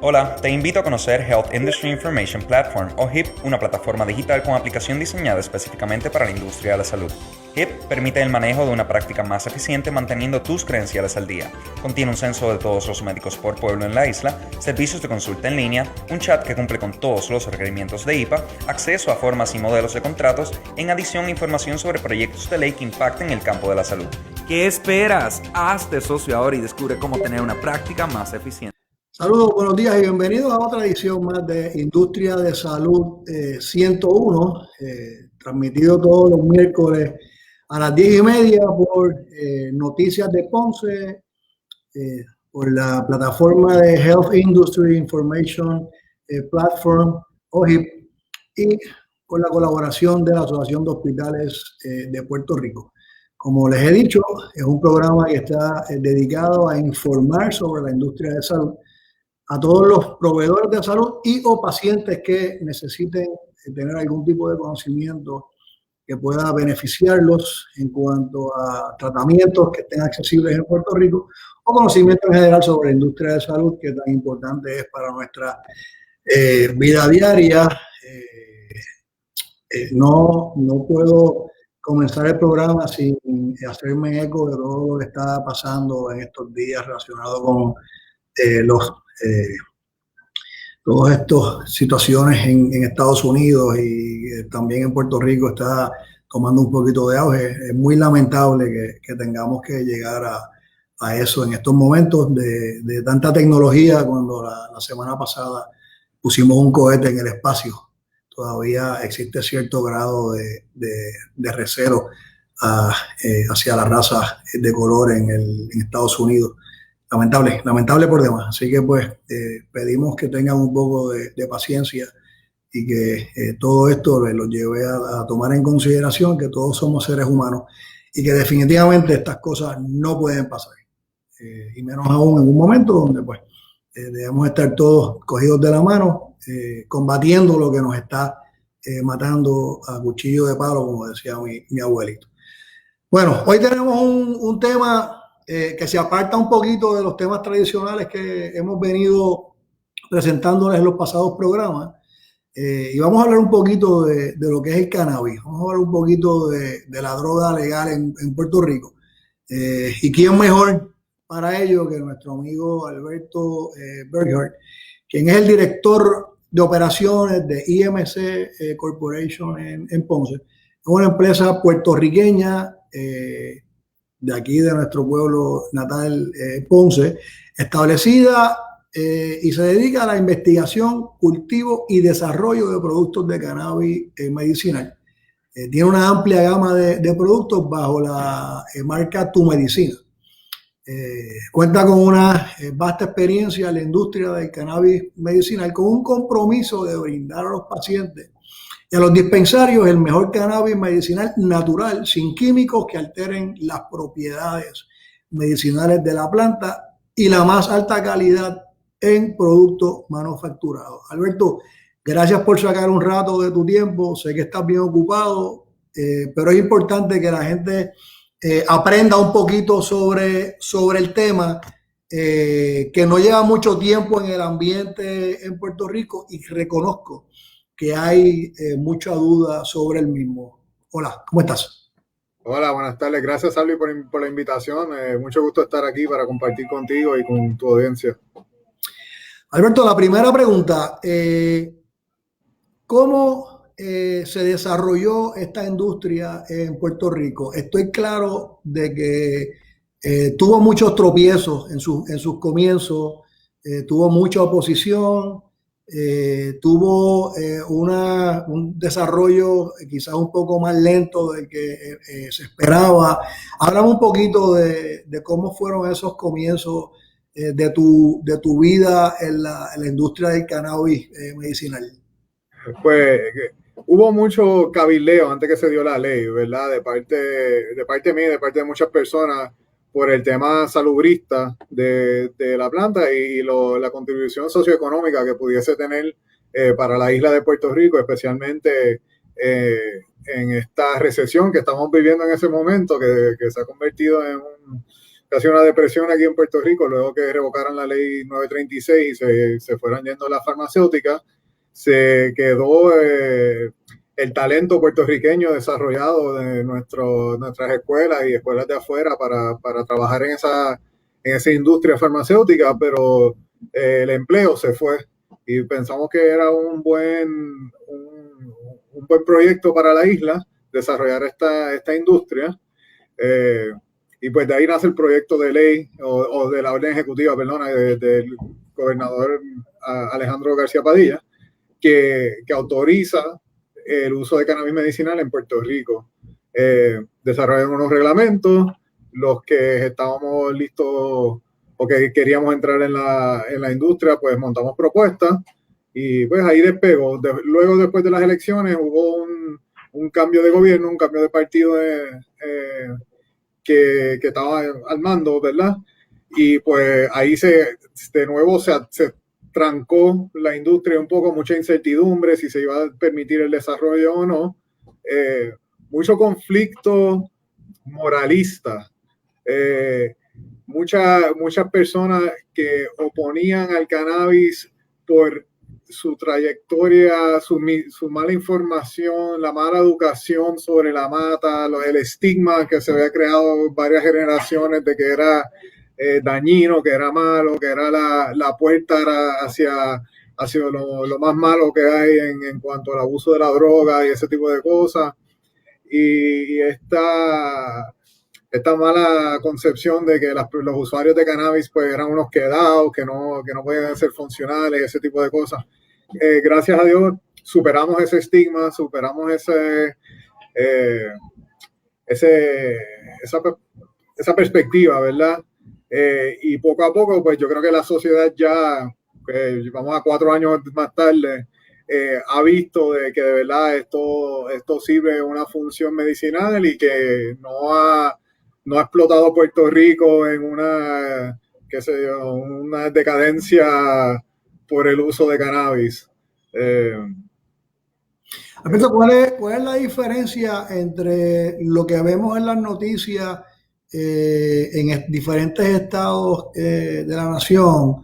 Hola, te invito a conocer Health Industry Information Platform o HIP, una plataforma digital con aplicación diseñada específicamente para la industria de la salud. HIP permite el manejo de una práctica más eficiente manteniendo tus credenciales al día. Contiene un censo de todos los médicos por pueblo en la isla, servicios de consulta en línea, un chat que cumple con todos los requerimientos de IPA, acceso a formas y modelos de contratos, en adición a información sobre proyectos de ley que impacten el campo de la salud. ¿Qué esperas? Hazte socio ahora y descubre cómo tener una práctica más eficiente. Saludos, buenos días y bienvenidos a otra edición más de Industria de Salud 101, transmitido todos los miércoles a las 10:30 por Noticias de Ponce, por la plataforma de Health Industry Information Platform, OHIP, y con la colaboración de la Asociación de Hospitales de Puerto Rico. Como les he dicho, es un programa que está dedicado a informar sobre la industria de salud a todos los proveedores de salud y o pacientes que necesiten tener algún tipo de conocimiento que pueda beneficiarlos en cuanto a tratamientos que estén accesibles en Puerto Rico o conocimiento en general sobre la industria de salud, que tan importante es para nuestra vida diaria. No puedo comenzar el programa sin hacerme eco de todo lo que está pasando en estos días relacionado con todas estas situaciones en Estados Unidos y también en Puerto Rico está tomando un poquito de auge. Es muy lamentable que tengamos que llegar a eso en estos momentos de tanta tecnología, cuando la semana pasada pusimos un cohete en el espacio. Todavía existe cierto grado de recelo hacia la raza de color en Estados Unidos. Lamentable por demás. Así que pues pedimos que tengan un poco de paciencia y que todo esto los lleve a tomar en consideración que todos somos seres humanos y que definitivamente estas cosas no pueden pasar. Y menos aún en un momento donde pues debemos estar todos cogidos de la mano, combatiendo lo que nos está matando a cuchillo de palo, como decía mi abuelito. Bueno, hoy tenemos un tema que se aparta un poquito de los temas tradicionales que hemos venido presentándoles en los pasados programas. Y vamos a hablar un poquito de lo que es el cannabis. Vamos a hablar un poquito de la droga legal en Puerto Rico. Y quién mejor para ello que nuestro amigo Alberto Berghardt, quien es el director de operaciones de IMC Corporation en Ponce. Es una empresa puertorriqueña de aquí, de nuestro pueblo natal, Ponce, establecida y se dedica a la investigación, cultivo y desarrollo de productos de cannabis medicinal. Tiene una amplia gama de productos bajo la marca Tu Medicina. Cuenta con una vasta experiencia en la industria del cannabis medicinal, con un compromiso de brindar a los pacientes y a los dispensarios el mejor cannabis medicinal natural, sin químicos que alteren las propiedades medicinales de la planta y la más alta calidad en productos manufacturados. Alberto, gracias por sacar un rato de tu tiempo. Sé que estás bien ocupado, pero es importante que la gente aprenda un poquito sobre el tema, que no lleva mucho tiempo en el ambiente en Puerto Rico y reconozco que hay mucha duda sobre el mismo. Hola, ¿cómo estás? Hola, buenas tardes. Gracias, Salvi, por la invitación. Mucho gusto estar aquí para compartir contigo y con tu audiencia. Alberto, la primera pregunta, ¿cómo se desarrolló esta industria en Puerto Rico? Estoy claro de que tuvo muchos tropiezos en sus comienzos, tuvo mucha oposición, tuvo un desarrollo quizás un poco más lento del que se esperaba. Háblame un poquito de cómo fueron esos comienzos de tu vida en la industria del cannabis medicinal. Pues hubo mucho cabildeo antes que se dio la ley, ¿verdad? De parte mía y de parte de muchas personas por el tema salubrista de la planta y la contribución socioeconómica que pudiese tener para la isla de Puerto Rico, especialmente en esta recesión que estamos viviendo en ese momento, que se ha convertido en casi una depresión aquí en Puerto Rico, luego que revocaran la ley 936 y se fueran yendo las farmacéuticas, se quedó el talento puertorriqueño desarrollado de nuestras escuelas y escuelas de afuera para trabajar en esa industria farmacéutica, pero el empleo se fue y pensamos que era un buen proyecto para la isla desarrollar esta industria. Y pues de ahí nace el proyecto de ley o de la orden ejecutiva, perdona, del gobernador Alejandro García Padilla, que autoriza el uso de cannabis medicinal en Puerto Rico. Desarrollaron unos reglamentos, los que estábamos listos o que queríamos entrar en la industria, pues montamos propuestas y pues ahí despegó. Luego, después de las elecciones, hubo un cambio de gobierno, un cambio de partido que estaba al mando, ¿verdad? Y pues ahí de nuevo se trancó la industria un poco, mucha incertidumbre si se iba a permitir el desarrollo o no, mucho conflicto moralista, muchas personas que oponían al cannabis por su trayectoria, su mala información, la mala educación sobre la mata, el estigma que se había creado varias generaciones de que era dañino, que era malo, que era la puerta hacia lo más malo que hay en cuanto al abuso de la droga y ese tipo de cosas. Y esta mala concepción de que los usuarios de cannabis pues eran unos quedados, que no podían ser funcionales, ese tipo de cosas. Gracias a Dios superamos ese estigma, superamos esa perspectiva, ¿verdad? Y poco a poco, pues yo creo que la sociedad ya, vamos a 4 años más tarde, ha visto de que de verdad esto sirve una función medicinal y que no ha explotado Puerto Rico en una decadencia por el uso de cannabis. Alberto, ¿cuál es la diferencia entre lo que vemos en las noticias en diferentes estados de la nación?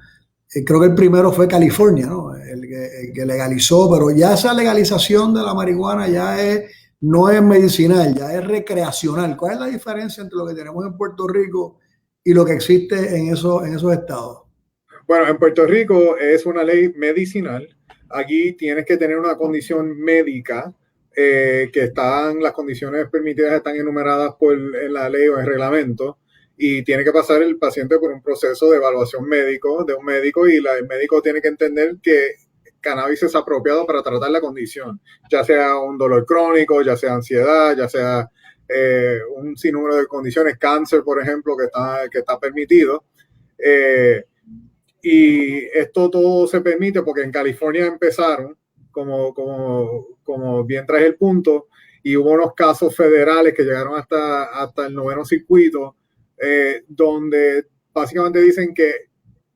Creo que el primero fue California, ¿no? El que legalizó, pero ya esa legalización de la marihuana no es medicinal, ya es recreacional. ¿Cuál es la diferencia entre lo que tenemos en Puerto Rico y lo que existe en esos estados? Bueno, en Puerto Rico es una ley medicinal. Aquí tienes que tener una condición médica, las condiciones permitidas están enumeradas en la ley o en el reglamento, y tiene que pasar el paciente por un proceso de evaluación de un médico, y el médico tiene que entender que cannabis es apropiado para tratar la condición, ya sea un dolor crónico, ya sea ansiedad, ya sea un sinnúmero de condiciones, cáncer, por ejemplo, que está permitido. Y esto todo se permite porque en California empezaron, como bien traje el punto, y hubo unos casos federales que llegaron hasta el 9º circuito, donde básicamente dicen que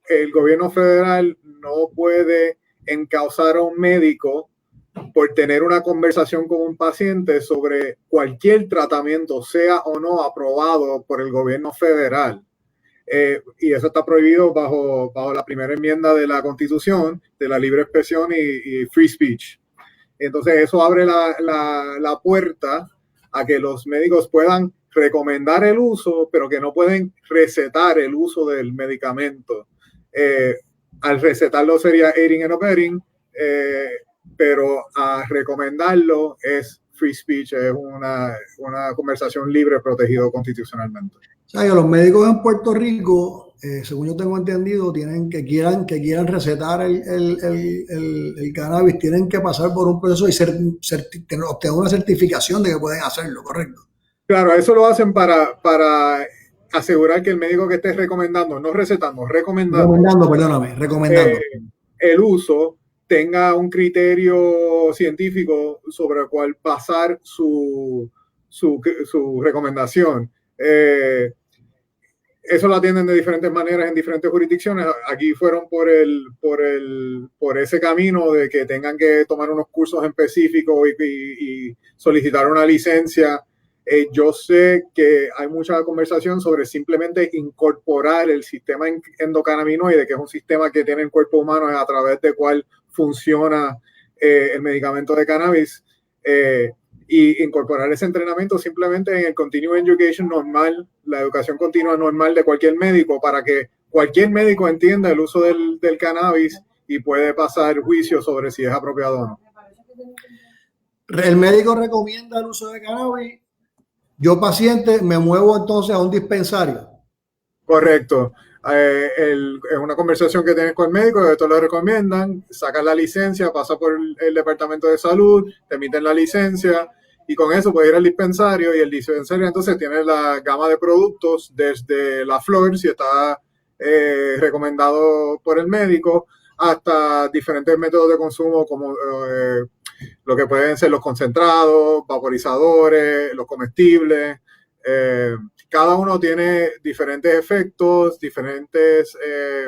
el gobierno federal no puede encausar a un médico por tener una conversación con un paciente sobre cualquier tratamiento, sea o no aprobado por el gobierno federal. Y eso está prohibido bajo la primera enmienda de la Constitución, de la libre expresión y free speech. Entonces eso abre la puerta a que los médicos puedan recomendar el uso, pero que no pueden recetar el uso del medicamento. Al recetarlo sería aiding and abetting, pero a recomendarlo es free speech, es una conversación libre protegido constitucionalmente. O sea, que los médicos en Puerto Rico, según yo tengo entendido, que quieran recetar el cannabis, tienen que pasar por un proceso y obtener una certificación de que pueden hacerlo, ¿correcto? Claro, eso lo hacen para asegurar que el médico que esté recomendando, no recetando, recomendando el uso, tenga un criterio científico sobre el cual basar su recomendación. Eso lo atienden de diferentes maneras en diferentes jurisdicciones. Aquí fueron por ese camino de que tengan que tomar unos cursos específicos y solicitar una licencia Yo sé que hay mucha conversación sobre simplemente incorporar el sistema endocannabinoide, que es un sistema que tiene el cuerpo humano a través del cual funciona el medicamento de cannabis, y incorporar ese entrenamiento simplemente en el continuing education normal, la educación continua normal de cualquier médico, para que cualquier médico entienda el uso del cannabis y puede pasar juicio sobre si es apropiado o no. El médico recomienda el uso de cannabis. Yo, paciente, me muevo entonces a un dispensario. Correcto. Es una conversación que tienes con el médico, esto lo recomiendan, sacas la licencia, pasa por el departamento de salud, te emiten la licencia y con eso puedes ir al dispensario, y el dispensario entonces tiene la gama de productos desde la flor, si está recomendado por el médico, hasta diferentes métodos de consumo como lo que pueden ser los concentrados, vaporizadores, los comestibles. Cada uno tiene diferentes efectos, diferentes,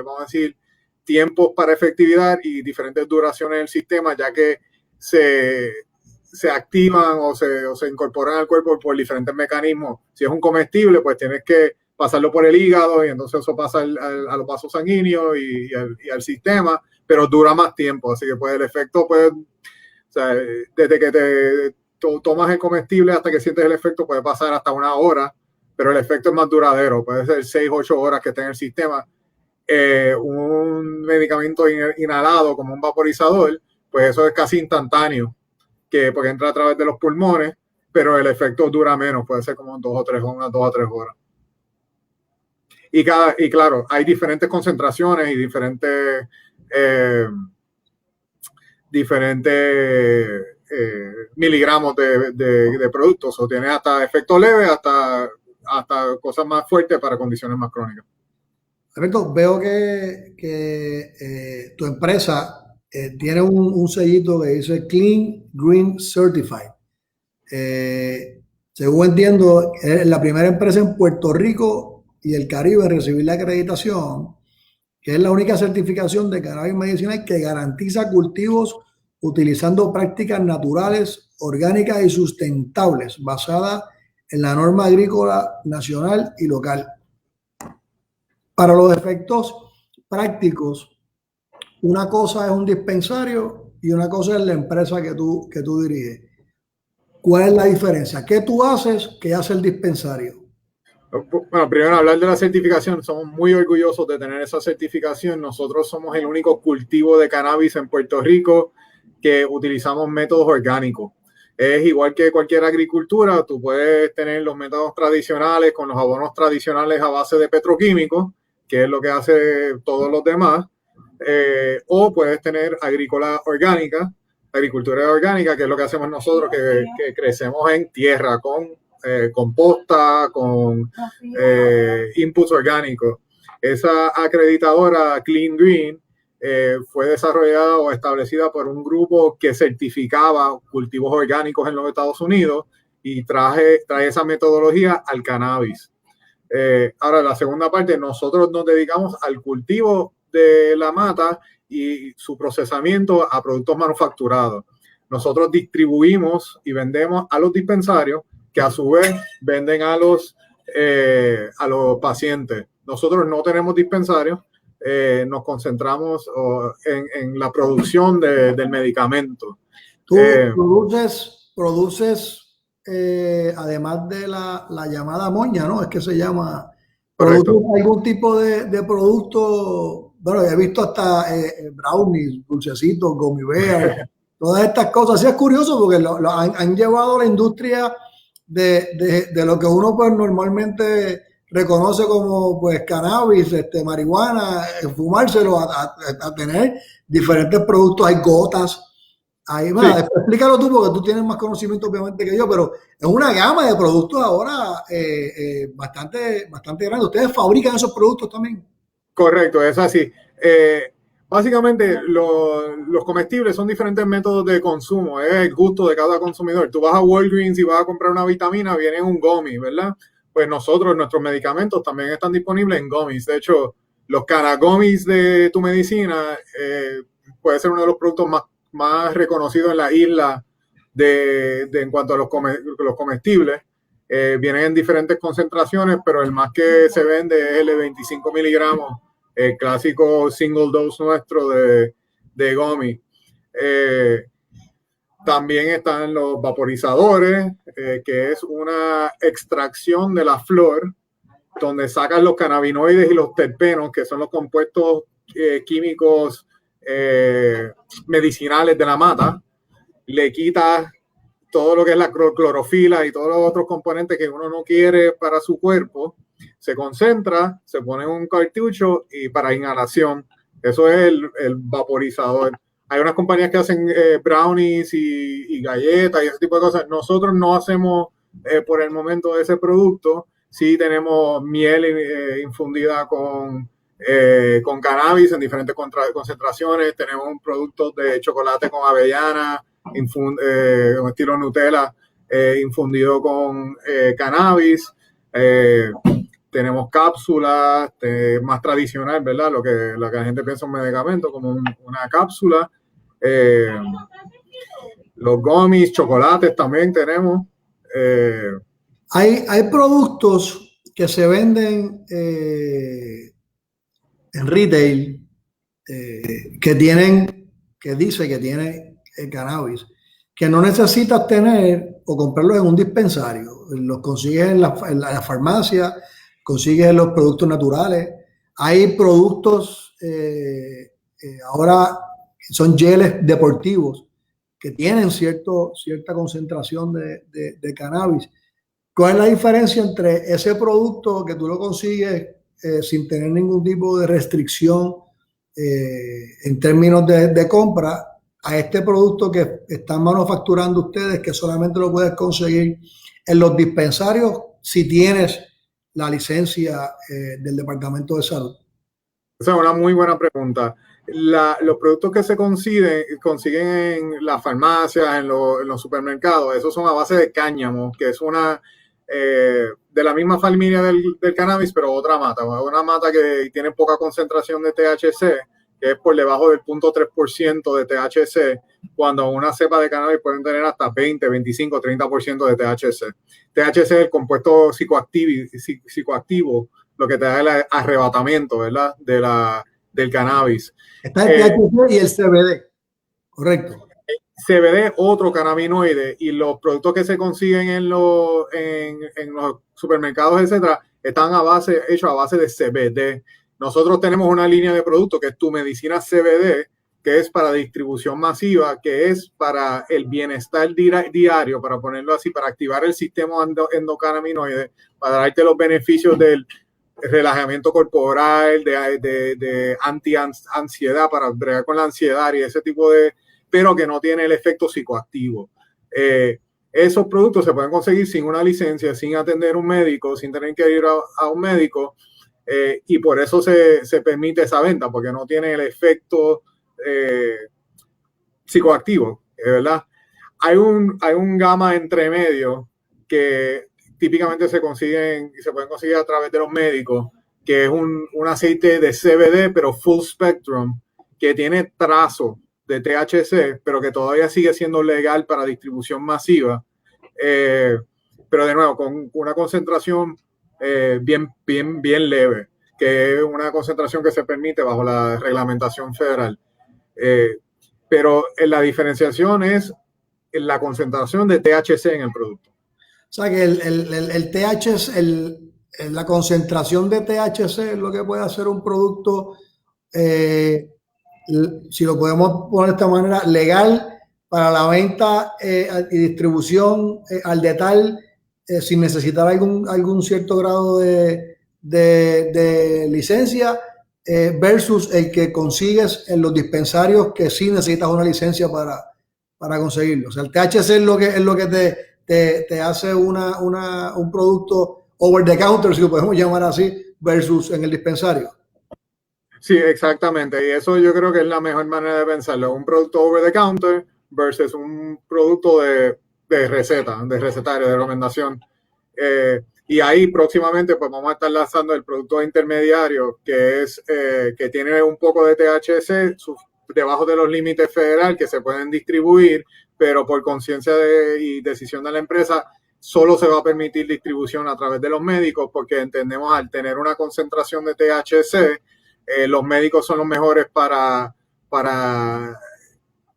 vamos a decir, tiempos para efectividad y diferentes duraciones del sistema, ya que se activan o se incorporan al cuerpo por diferentes mecanismos. Si es un comestible, pues tienes que pasarlo por el hígado y entonces eso pasa a los vasos sanguíneos y al sistema, pero dura más tiempo, así que pues el efecto puede, o sea, desde que te tomas el comestible hasta que sientes el efecto puede pasar hasta 1 hora, pero el efecto es más duradero, puede ser 6-8 horas que esté en el sistema. Un medicamento inhalado como un vaporizador, pues eso es casi instantáneo, porque entra a través de los pulmones, pero el efecto dura menos, puede ser como 2 o 3 horas. Y claro, hay diferentes concentraciones y diferentes miligramos de productos, o tiene hasta efecto leve hasta cosas más fuertes para condiciones más crónicas. Alberto, veo que tu empresa tiene un sellito que dice Clean Green Certified. Según entiendo, es la primera empresa en Puerto Rico y el Caribe en recibir la acreditación, que es la única certificación de cannabis medicinal que garantiza cultivos utilizando prácticas naturales, orgánicas y sustentables, basadas en la norma agrícola nacional y local. Para los efectos prácticos, una cosa es un dispensario y una cosa es la empresa que tú diriges. ¿Cuál es la diferencia? ¿Qué tú haces que hace el dispensario? Bueno, primero hablar de la certificación. Somos muy orgullosos de tener esa certificación. Nosotros somos el único cultivo de cannabis en Puerto Rico que utilizamos métodos orgánicos. Es igual que cualquier agricultura, tú puedes tener los métodos tradicionales con los abonos tradicionales a base de petroquímicos, que es lo que hace todos los demás, o puedes tener agrícola orgánica, agricultura orgánica, que es lo que hacemos nosotros, que crecemos en tierra con composta, con inputs orgánicos. Esa acreditadora Clean Green fue desarrollada o establecida por un grupo que certificaba cultivos orgánicos en los Estados Unidos y trae esa metodología al cannabis. Ahora, la segunda parte, nosotros nos dedicamos al cultivo de la mata y su procesamiento a productos manufacturados. Nosotros distribuimos y vendemos a los dispensarios, que a su vez venden a los pacientes. Nosotros no tenemos dispensarios, nos concentramos en la producción del medicamento. Tú produces además de la llamada moña, ¿no? Es que se llama. ¿Produces algún tipo de producto? Bueno, he visto hasta brownies, dulcecitos, gummy bears, todas estas cosas. Sí, es curioso porque han llevado la industria de lo que uno pues normalmente reconoce como pues cannabis, marihuana, fumárselo a tener diferentes productos. Hay gotas. Ahí, sí. Explícalo tú porque tú tienes más conocimiento obviamente que yo, pero es una gama de productos ahora bastante grande. ¿Ustedes fabrican esos productos también? Correcto, es así. Básicamente los comestibles son diferentes métodos de consumo, es el gusto de cada consumidor. Tú vas a Walgreens y vas a comprar una vitamina, viene en un gummy, ¿verdad? Pues nuestros medicamentos también están disponibles en gummies. De hecho, los Cannagummies de tu medicina puede ser uno de los productos más reconocidos en la isla en cuanto a los comestibles. Vienen en diferentes concentraciones, pero el más que se vende es el de 25 miligramos, el clásico single dose nuestro de gummy. También están los vaporizadores, que es una extracción de la flor, donde sacan los cannabinoides y los terpenos, que son los compuestos químicos medicinales de la mata. Le quitas todo lo que es la clorofila y todos los otros componentes que uno no quiere para su cuerpo, se concentra, se pone en un cartucho y para inhalación. Eso es el vaporizador. Hay unas compañías que hacen brownies y galletas y ese tipo de cosas. Nosotros no hacemos por el momento ese producto. Sí tenemos miel infundida con cannabis en diferentes concentraciones. Tenemos un producto de chocolate con avellana, un estilo Nutella, infundido con cannabis. Tenemos cápsulas más tradicional, ¿verdad? Lo que la gente piensa un medicamento, como una cápsula. Los gummies, chocolates también tenemos. Hay productos que se venden en retail que dice que tiene cannabis, que no necesitas tener o comprarlos en un dispensario. Los consigues en la farmacia, consigues en los productos naturales. Hay productos ahora que son geles deportivos que tienen cierta concentración de cannabis. ¿Cuál es la diferencia entre ese producto que tú lo consigues sin tener ningún tipo de restricción en términos de compra a este producto que están manufacturando ustedes, que solamente lo puedes conseguir en los dispensarios si tienes la licencia del Departamento de Salud? Esa es una muy buena pregunta. Los productos que se consiguen en las farmacias, en los supermercados, esos son a base de cáñamo, que es una de la misma familia del cannabis, pero otra mata. Una mata que tiene poca concentración de THC, que es por debajo del 0.3% de THC, cuando una cepa de cannabis pueden tener hasta 20, 25, 30% de THC. THC es el compuesto psicoactivo, lo que te da el arrebatamiento, ¿verdad? Del cannabis. Está el THC y el CBD, correcto. CBD, otro cannabinoide, y los productos que se consiguen en los supermercados, etcétera, están hechos a base de CBD. Nosotros tenemos una línea de productos que es Tu Medicina CBD, que es para distribución masiva, que es para el bienestar diario, para ponerlo así, para activar el sistema endocannabinoide, para darte los beneficios del relajamiento corporal, de anti-ansiedad, para bregar con la ansiedad y ese tipo de, pero que no tiene el efecto psicoactivo. Esos productos se pueden conseguir sin una licencia, sin atender a un médico, sin tener que ir a un médico, y por eso se permite esa venta, porque no tiene el efecto psicoactivo, ¿verdad? Hay un gama entre medio que típicamente se pueden conseguir a través de los médicos, que es un aceite de CBD, pero full spectrum, que tiene trazo de THC, pero que todavía sigue siendo legal para distribución masiva, pero de nuevo, con una concentración bien leve, que es una concentración que se permite bajo la reglamentación federal. Pero la diferenciación es en la concentración de THC en el producto. O sea que el THC, la concentración de THC es lo que puede hacer un producto, si lo podemos poner de esta manera, legal para la venta y distribución al detalle, sin necesitar algún cierto grado de licencia, versus el que consigues en los dispensarios que sí necesitas una licencia para conseguirlo. O sea, el THC es lo que te hace un producto over the counter, si lo podemos llamar así, versus en el dispensario. Sí, exactamente. Y eso yo creo que es la mejor manera de pensarlo. Un producto over the counter versus un producto de receta, de recetario, de recomendación. Y ahí próximamente pues vamos a estar lanzando el producto intermediario, que tiene un poco de THC debajo de los límites federal, que se pueden distribuir, pero por conciencia y decisión de la empresa solo se va a permitir distribución a través de los médicos, porque entendemos al tener una concentración de THC, los médicos son los mejores para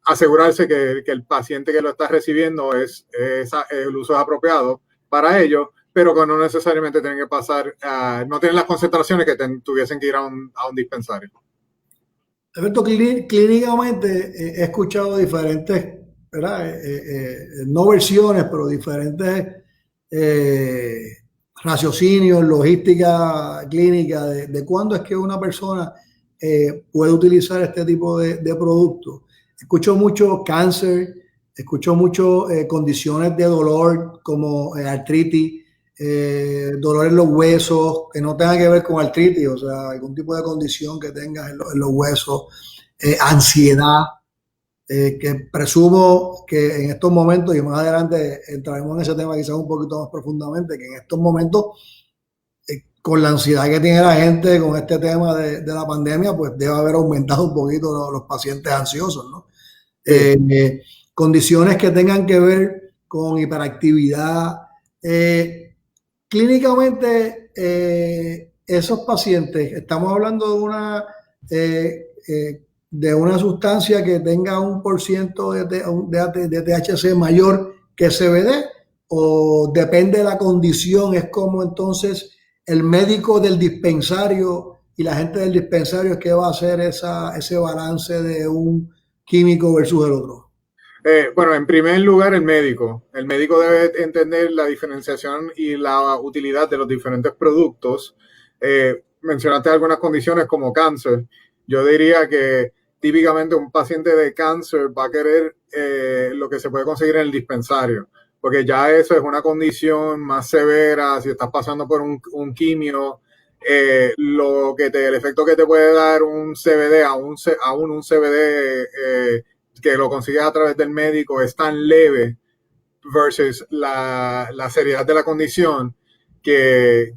asegurarse que el paciente que lo está recibiendo el uso es apropiado para ellos, pero que no necesariamente tienen que pasar, no tienen las concentraciones que tuviesen que ir a un dispensario. Alberto, clínicamente he escuchado diferentes, ¿verdad? No versiones, pero diferentes raciocinios, logística clínica de cuándo es que una persona puede utilizar este tipo de productos. Escucho mucho cáncer, escucho mucho condiciones de dolor como artritis, dolor en los huesos, que no tenga que ver con artritis, o sea, algún tipo de condición que tengas en los huesos, ansiedad, que presumo que en estos momentos, y más adelante entraremos en ese tema quizás un poquito más profundamente, que en estos momentos, con la ansiedad que tiene la gente con este tema de la pandemia, pues debe haber aumentado un poquito los pacientes ansiosos, ¿no? Condiciones que tengan que ver con hiperactividad. Clínicamente, esos pacientes, estamos hablando de una sustancia que tenga un % de THC mayor que CBD, o depende de la condición, es como entonces el médico del dispensario y la gente del dispensario es que va a hacer ese balance de un químico versus el otro. Bueno, en primer lugar, el médico. El médico debe entender la diferenciación y la utilidad de los diferentes productos. Mencionaste algunas condiciones como cáncer. Yo diría que típicamente un paciente de cáncer va a querer lo que se puede conseguir en el dispensario, porque ya eso es una condición más severa. Si estás pasando por un quimio, el efecto que te puede dar un CBD, aún un CBD que lo consigues a través del médico, es tan leve versus la seriedad de la condición que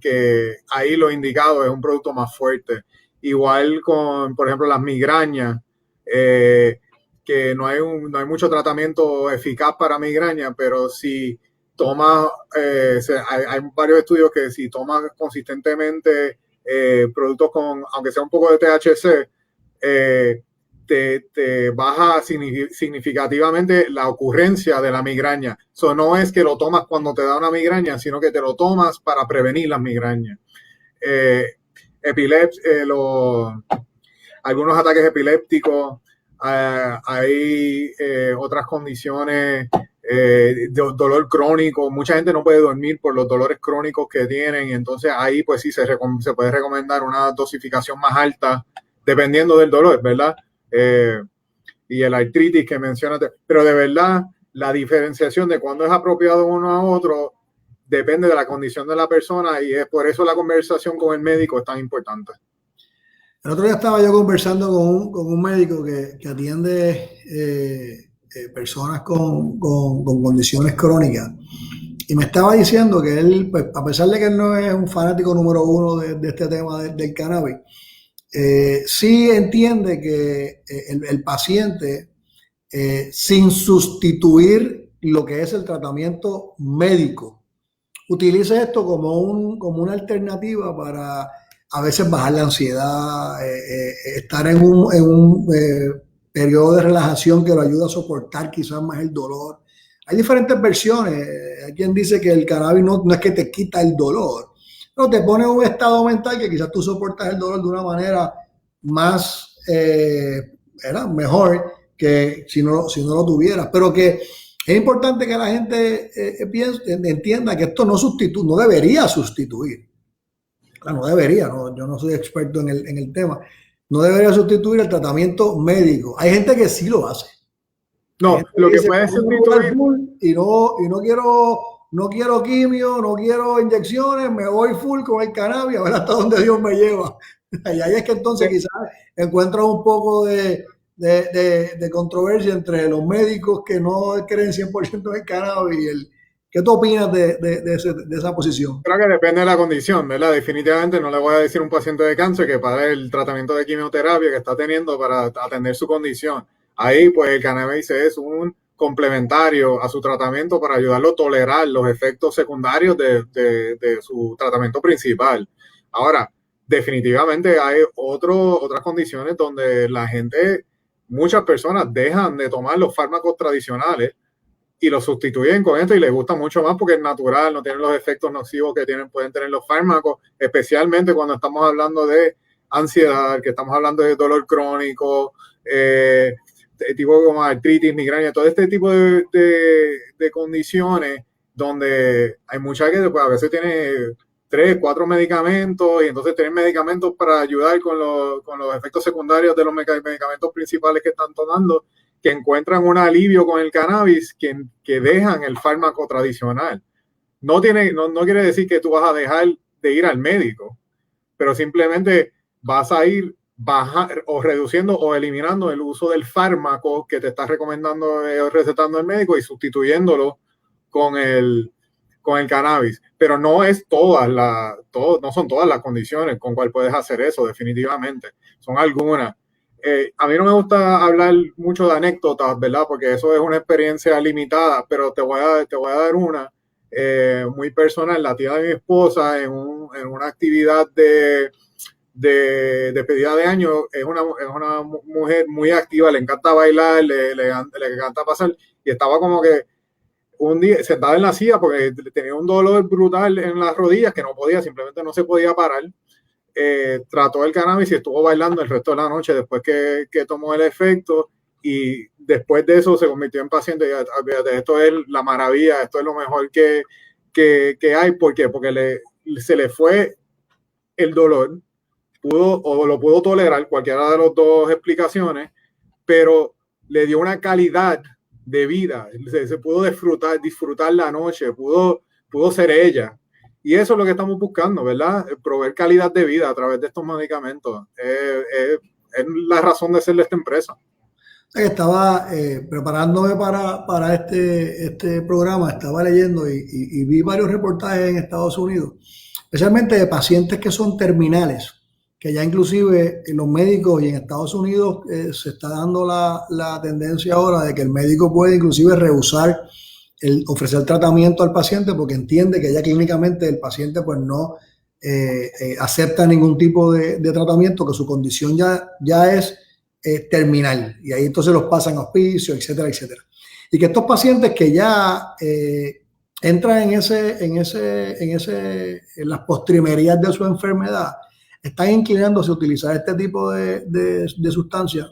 ahí lo indicado es un producto más fuerte. Igual con, por ejemplo, las migrañas, que no hay mucho tratamiento eficaz para migraña, pero si tomas, hay varios estudios que si tomas consistentemente productos aunque sea un poco de THC, te baja significativamente la ocurrencia de la migraña. So, no es que lo tomas cuando te da una migraña, sino que te lo tomas para prevenir las migrañas. Algunos ataques epilépticos, hay otras condiciones, dolor crónico. Mucha gente no puede dormir por los dolores crónicos que tienen, entonces ahí pues sí se puede recomendar una dosificación más alta dependiendo del dolor, ¿verdad? Y el artritis que mencionaste, pero de verdad la diferenciación de cuándo es apropiado uno a otro depende de la condición de la persona, y es por eso la conversación con el médico es tan importante. El otro día estaba yo conversando con un médico que atiende personas con condiciones crónicas, y me estaba diciendo que él, pues, a pesar de que él no es un fanático número uno de este tema del cannabis, sí entiende que el paciente, sin sustituir lo que es el tratamiento médico, utilice esto como una alternativa para a veces bajar la ansiedad, estar en un periodo de relajación que lo ayuda a soportar quizás más el dolor. Hay diferentes versiones. Hay quien dice que el cannabis no es que te quita el dolor, pero te pone en un estado mental que quizás tú soportas el dolor de una manera más mejor que si no lo tuvieras. Pero que es importante que la gente entienda que esto no debería sustituir. Claro, no debería, no, yo no soy experto en el tema. No debería sustituir el tratamiento médico. Hay gente que sí lo hace. No, lo que puede sustituir. Y no quiero quimio, no quiero inyecciones, me voy full con el cannabis a ver hasta dónde Dios me lleva. Y ahí es que entonces quizás encuentro un poco de controversia entre los médicos que no creen 100% en el cannabis y el... ¿Qué tú opinas de esa posición? Creo que depende de la condición, ¿verdad? Definitivamente no le voy a decir a un paciente de cáncer que pague el tratamiento de quimioterapia que está teniendo para atender su condición. Ahí, pues, el cannabis es un complementario a su tratamiento para ayudarlo a tolerar los efectos secundarios de su tratamiento principal. Ahora, definitivamente hay otras condiciones donde muchas personas dejan de tomar los fármacos tradicionales y los sustituyen con esto y les gusta mucho más porque es natural, no tienen los efectos nocivos que pueden tener los fármacos, especialmente cuando estamos hablando de ansiedad, que estamos hablando de dolor crónico, tipo como artritis, migraña, todo este tipo de condiciones donde hay mucha gente pues, a veces tiene 3, 4 medicamentos y entonces tienen medicamentos para ayudar con los efectos secundarios de los medicamentos principales que están tomando, que encuentran un alivio con el cannabis que dejan el fármaco tradicional. No quiere decir que tú vas a dejar de ir al médico, pero simplemente vas a ir o reduciendo o eliminando el uso del fármaco que te está recomendando o recetando el médico y sustituyéndolo con el cannabis. Pero no son todas las condiciones con cual puedes hacer eso, definitivamente. Son algunas. A mí no me gusta hablar mucho de anécdotas, ¿verdad? Porque eso es una experiencia limitada, pero te voy a dar una muy personal. La tía de mi esposa en una actividad de despedida de año es una mujer muy activa, le encanta bailar, le encanta pasar, y estaba como que un día sentada en la silla porque tenía un dolor brutal en las rodillas que no podía, simplemente no se podía parar. Trató el cannabis y estuvo bailando el resto de la noche después que tomó el efecto, y después de eso se convirtió en paciente. Esto es la maravilla, esto es lo mejor que hay. ¿Por qué? Porque se le fue el dolor, lo pudo tolerar, cualquiera de las dos explicaciones, pero le dio una calidad de vida, se pudo disfrutar la noche, pudo ser ella. Y eso es lo que estamos buscando, ¿verdad? Proveer calidad de vida a través de estos medicamentos. Es la razón de ser de esta empresa. Estaba preparándome para este programa, estaba leyendo y vi varios reportajes en Estados Unidos, especialmente de pacientes que son terminales, que ya inclusive en los médicos y en Estados Unidos se está dando la tendencia ahora de que el médico puede inclusive rehusar ofrecer tratamiento al paciente porque entiende que ya clínicamente el paciente pues no acepta ningún tipo de tratamiento, que su condición ya es terminal, y ahí entonces los pasan a hospicio, etcétera, etcétera. Y que estos pacientes que ya entran en las postrimerías de su enfermedad, están inclinándose a utilizar este tipo de sustancias,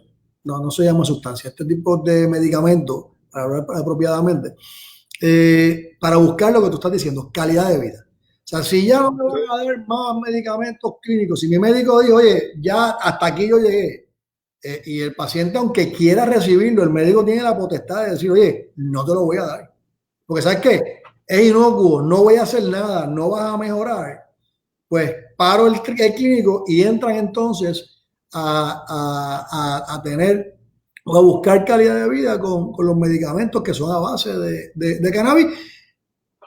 no se llama sustancia, este tipo de medicamentos, para hablar apropiadamente, para buscar lo que tú estás diciendo, calidad de vida. O sea, si ya no me van a dar más medicamentos clínicos, si mi médico dijo, oye, ya hasta aquí yo llegué, y el paciente, aunque quiera recibirlo, el médico tiene la potestad de decir, oye, no te lo voy a dar, porque ¿sabes qué? Es inocuo, no voy a hacer nada, no vas a mejorar. Pues paro el clínico y entran entonces a tener o a buscar calidad de vida con los medicamentos que son a base de cannabis,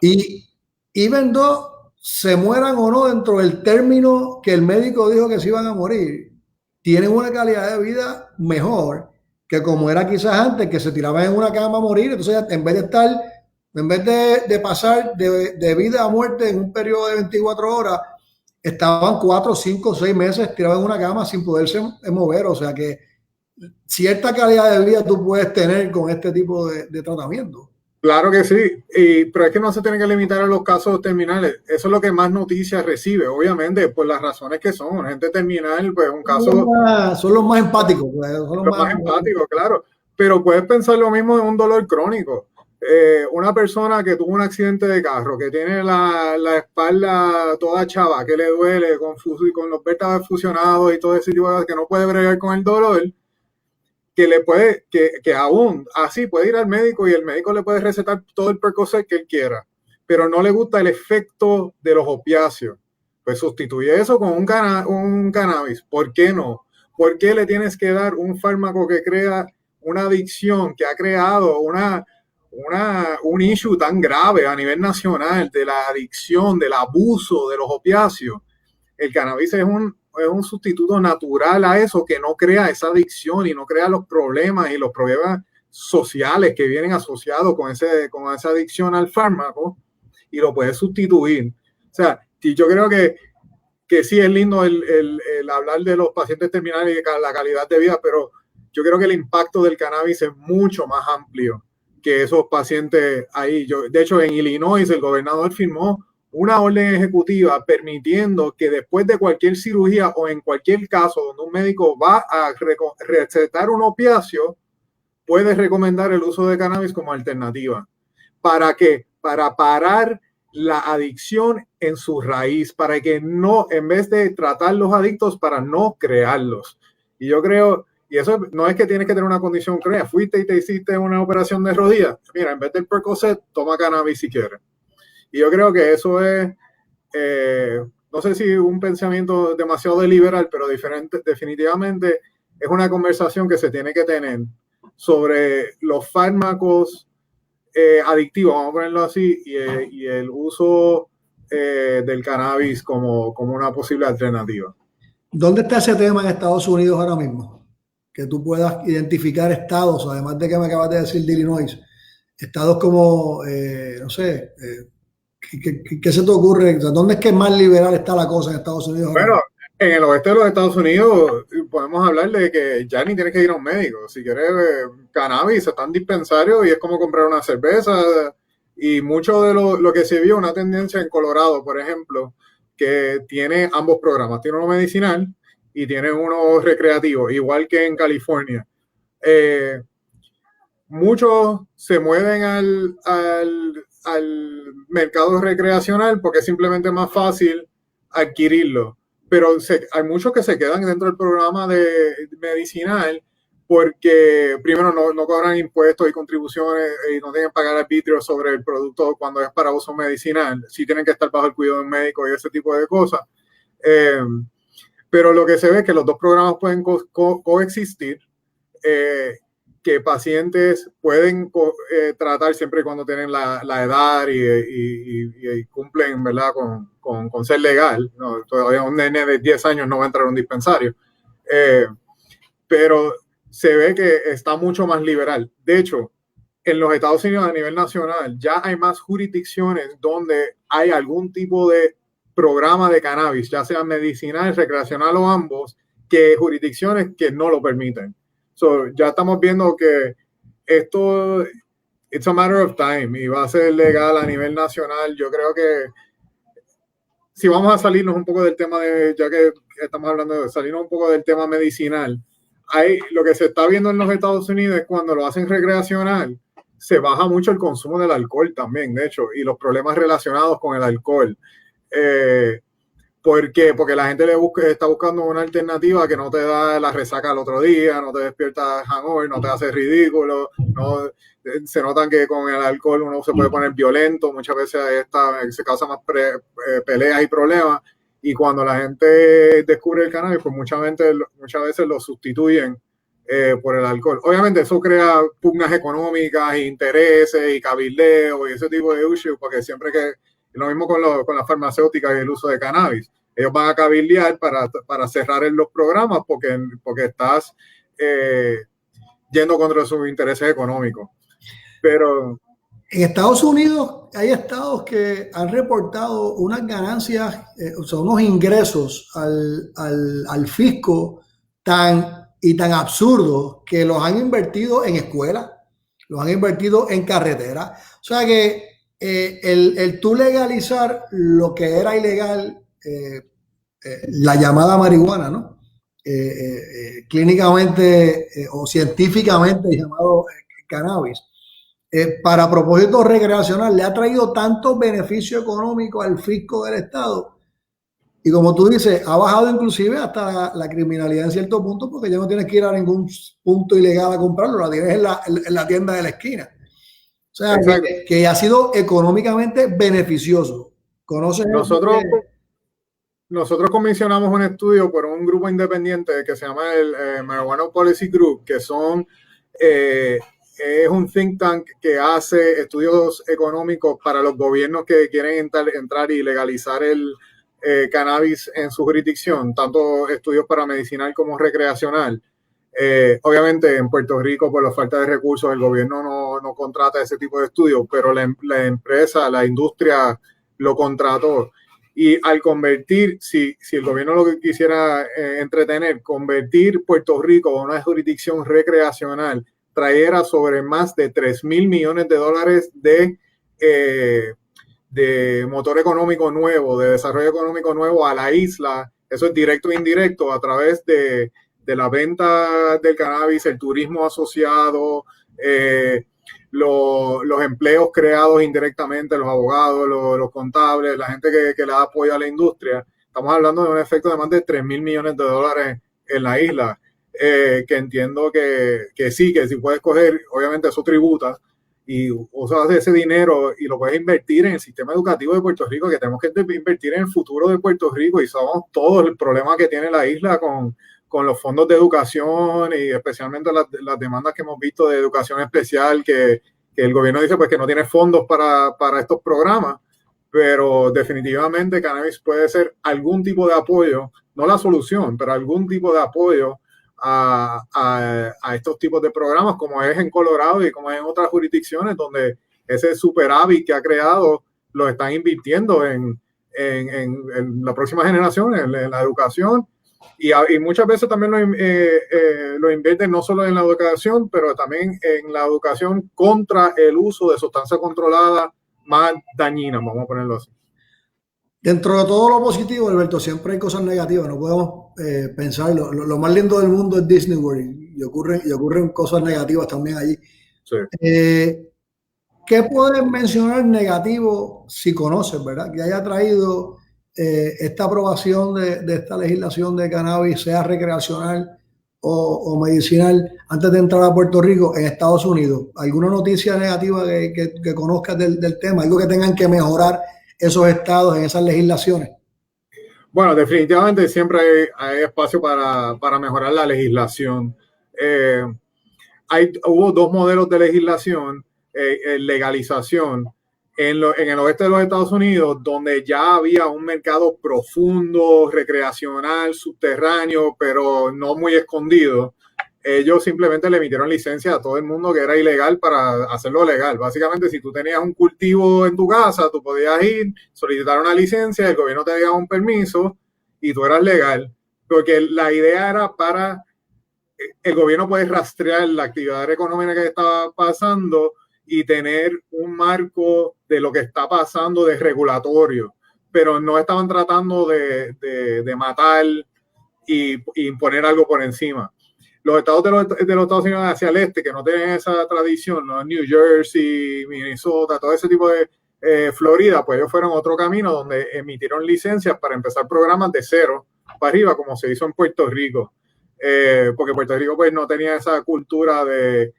y even though se mueran o no dentro del término que el médico dijo que se iban a morir, tienen una calidad de vida mejor que como era quizás antes, que se tiraban en una cama a morir. Entonces, en vez de pasar de vida a muerte en un periodo de 24 horas, estaban 4, 5, 6 meses tirados en una cama sin poderse mover. O sea que cierta calidad de vida tú puedes tener con este tipo de tratamiento. Claro que sí, pero es que no se tiene que limitar a los casos terminales. Eso es lo que más noticias recibe, obviamente, por las razones que son. Gente terminal, pues un caso... Son los más empáticos. Pues, son los más empáticos, claro. Pero puedes pensar lo mismo en un dolor crónico. Una persona que tuvo un accidente de carro, que tiene la espalda toda chava, que le duele con los vértebras fusionados y todo ese tipo de cosas, que no puede bregar con el dolor, que aún así puede ir al médico y el médico le puede recetar todo el Percocet que él quiera, pero no le gusta el efecto de los opiáceos. Pues sustituye eso con un cannabis. ¿Por qué no? ¿Por qué le tienes que dar un fármaco que crea una adicción, que ha creado un issue tan grave a nivel nacional de la adicción, del abuso de los opiáceos? El cannabis es un sustituto natural a eso, que no crea esa adicción y no crea los problemas sociales que vienen asociados con esa adicción al fármaco y lo puedes sustituir. O sea, yo creo que sí es lindo el hablar de los pacientes terminales y de la calidad de vida, pero yo creo que el impacto del cannabis es mucho más amplio que esos pacientes ahí. De hecho, en Illinois el gobernador firmó una orden ejecutiva permitiendo que después de cualquier cirugía o en cualquier caso donde un médico va a recetar un opiáceo, puede recomendar el uso de cannabis como alternativa. ¿Para qué? Para parar la adicción en su raíz, para que no, en vez de tratar los adictos, para no crearlos. Y yo creo, y eso no es que tienes que tener una condición crea, fuiste y te hiciste una operación de rodilla, mira, en vez del Percocet, toma cannabis si quieres. Y yo creo que eso es, no sé si un pensamiento demasiado liberal, pero definitivamente es una conversación que se tiene que tener sobre los fármacos adictivos, vamos a ponerlo así, y el uso del cannabis como una posible alternativa. ¿Dónde está ese tema en Estados Unidos ahora mismo? Que tú puedas identificar estados, además de que me acabas de decir de Illinois, estados como, no sé, ¿qué se te ocurre? ¿Dónde es que más liberal está la cosa en Estados Unidos? Bueno, en el oeste de los Estados Unidos podemos hablar de que ya ni tienes que ir a un médico. Si quieres cannabis, está en dispensario y es como comprar una cerveza. Y mucho de lo que se vio, una tendencia en Colorado, por ejemplo, que tiene ambos programas. Tiene uno medicinal y tiene uno recreativo, igual que en California. Muchos se mueven al mercado recreacional porque es simplemente más fácil adquirirlo. Pero hay muchos que se quedan dentro del programa de medicinal porque primero no cobran impuestos y contribuciones y no tienen que pagar arbitrio sobre el producto cuando es para uso medicinal. Sí tienen que estar bajo el cuidado de un médico y ese tipo de cosas. Pero lo que se ve es que los dos programas pueden coexistir. Que pacientes pueden tratar siempre y cuando tienen la edad y cumplen, ¿verdad?, con ser legal. ¿No? Todavía un nene de 10 años no va a entrar a un dispensario. Pero se ve que está mucho más liberal. De hecho, en los Estados Unidos a nivel nacional ya hay más jurisdicciones donde hay algún tipo de programa de cannabis, ya sea medicinal, recreacional o ambos, que jurisdicciones que no lo permiten. So, ya estamos viendo que esto, it's a matter of time y va a ser legal a nivel nacional. Yo creo que si vamos a salirnos un poco del tema ya que estamos hablando de salirnos un poco del tema medicinal, lo que se está viendo en los Estados Unidos es cuando lo hacen recreacional, se baja mucho el consumo del alcohol también, de hecho, y los problemas relacionados con el alcohol. ¿Por qué? Porque la gente está buscando una alternativa que no te da la resaca al otro día, no te despierta hangover, no te hace ridículo, se notan que con el alcohol uno se puede poner violento, muchas veces se causa más peleas y problemas, y cuando la gente descubre el cannabis, pues muchas veces lo sustituyen por el alcohol. Obviamente eso crea pugnas económicas, intereses y cabildeo y ese tipo de issues, porque siempre que lo mismo con las farmacéuticas y el uso de cannabis. Ellos van a cabildear para cerrar en los programas porque estás yendo contra sus intereses económicos. Pero en Estados Unidos hay estados que han reportado unas ganancias, o sea, unos ingresos al fisco tan absurdos que los han invertido en escuelas, los han invertido en carreteras. O sea que el tú legalizar lo que era ilegal, la llamada marihuana, ¿no? Clínicamente o científicamente llamado cannabis, para propósitos recreacional, le ha traído tanto beneficio económico al fisco del Estado. Y como tú dices, ha bajado inclusive hasta la criminalidad en cierto punto, porque ya no tienes que ir a ningún punto ilegal a comprarlo, la tienes en la tienda de la esquina. O sea, que ha sido económicamente beneficioso. ¿Conoces? Nosotros comisionamos un estudio por un grupo independiente que se llama el Marijuana Policy Group, que es un think tank que hace estudios económicos para los gobiernos que quieren entrar y legalizar el cannabis en su jurisdicción, tanto estudios para medicinal como recreacional. Obviamente en Puerto Rico, por la falta de recursos, el gobierno no contrata ese tipo de estudios, pero la empresa, la industria lo contrató. Y al convertir, si el gobierno lo que quisiera entretener, convertir Puerto Rico en una jurisdicción recreacional, trayera sobre más de $3,000 millones de motor económico nuevo, de desarrollo económico nuevo a la isla. Eso es directo e indirecto a través de la venta del cannabis, el turismo asociado, los empleos creados indirectamente, los abogados, los contables, la gente que le da apoyo a la industria. Estamos hablando de un efecto de más de $3,000 millones en la isla, que entiendo que sí, que si puedes coger, obviamente eso tributa, y usas ese dinero y lo puedes invertir en el sistema educativo de Puerto Rico, que tenemos que invertir en el futuro de Puerto Rico, y sabemos todo el problema que tiene la isla con los fondos de educación y especialmente las demandas que hemos visto de educación especial, que el gobierno dice pues que no tiene fondos para estos programas, pero definitivamente cannabis puede ser algún tipo de apoyo, no la solución, pero algún tipo de apoyo a estos tipos de programas, como es en Colorado y como es en otras jurisdicciones, donde ese superávit que ha creado lo están invirtiendo en la próxima generación, en la educación, y muchas veces también lo invierten no solo en la educación, pero también en la educación contra el uso de sustancias controladas más dañinas, vamos a ponerlo así. Dentro de todo lo positivo, Alberto, siempre hay cosas negativas, no podemos pensar, lo más lindo del mundo es Disney World y ocurren cosas negativas también allí. Sí. ¿Qué puedes mencionar negativo si conoces, verdad? Que haya traído esta aprobación de esta legislación de cannabis, sea recreacional o medicinal, antes de entrar a Puerto Rico en Estados Unidos. ¿Alguna noticia negativa que conozcas del tema? ¿Algo que tengan que mejorar esos estados en esas legislaciones? Bueno, definitivamente siempre hay espacio para mejorar la legislación. Hubo dos modelos de legislación, legalización, en el oeste de los Estados Unidos, donde ya había un mercado profundo, recreacional, subterráneo, pero no muy escondido. Ellos simplemente le emitieron licencia a todo el mundo que era ilegal para hacerlo legal. Básicamente, si tú tenías un cultivo en tu casa, tú podías ir, solicitar una licencia, el gobierno te daba un permiso y tú eras legal. Porque la idea era para el gobierno puede rastrear la actividad económica que estaba pasando y tener un marco de lo que está pasando de regulatorio, pero no estaban tratando de matar y imponer algo por encima. Los estados de los Estados Unidos hacia el este, que no tienen esa tradición, ¿no? New Jersey, Minnesota, todo ese tipo de Florida, pues ellos fueron otro camino donde emitieron licencias para empezar programas de cero para arriba, como se hizo en Puerto Rico. Porque Puerto Rico pues no tenía esa cultura de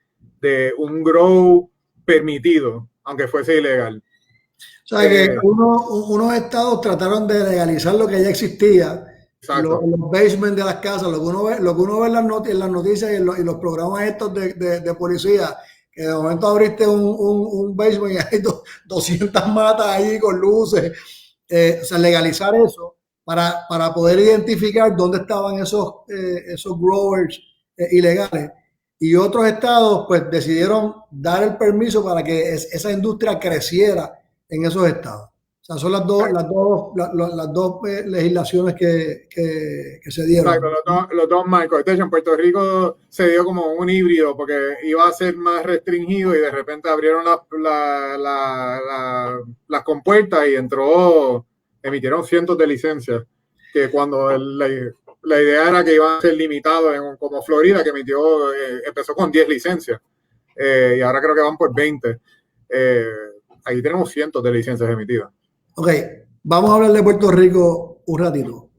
un grow permitido, aunque fuese ilegal. O sea, que unos estados trataron de legalizar lo que ya existía, los basements de las casas, lo que uno ve en las noticias y en los programas estos de policía, que de momento abriste un basement y hay 200 matas ahí con luces. O sea, legalizar eso para poder identificar dónde estaban esos growers ilegales. Y otros estados pues decidieron dar el permiso para que esa industria creciera en esos estados. O sea, son las dos legislaciones que se dieron. Exacto, los dos marcos. De hecho, en Puerto Rico se dio como un híbrido porque iba a ser más restringido y de repente abrieron las compuertas y emitieron cientos de licencias, que cuando la idea era que iban a ser limitados, como Florida, que empezó con 10 licencias, y ahora creo que van por 20. Ahí tenemos cientos de licencias emitidas. Ok, vamos a hablar de Puerto Rico un ratito.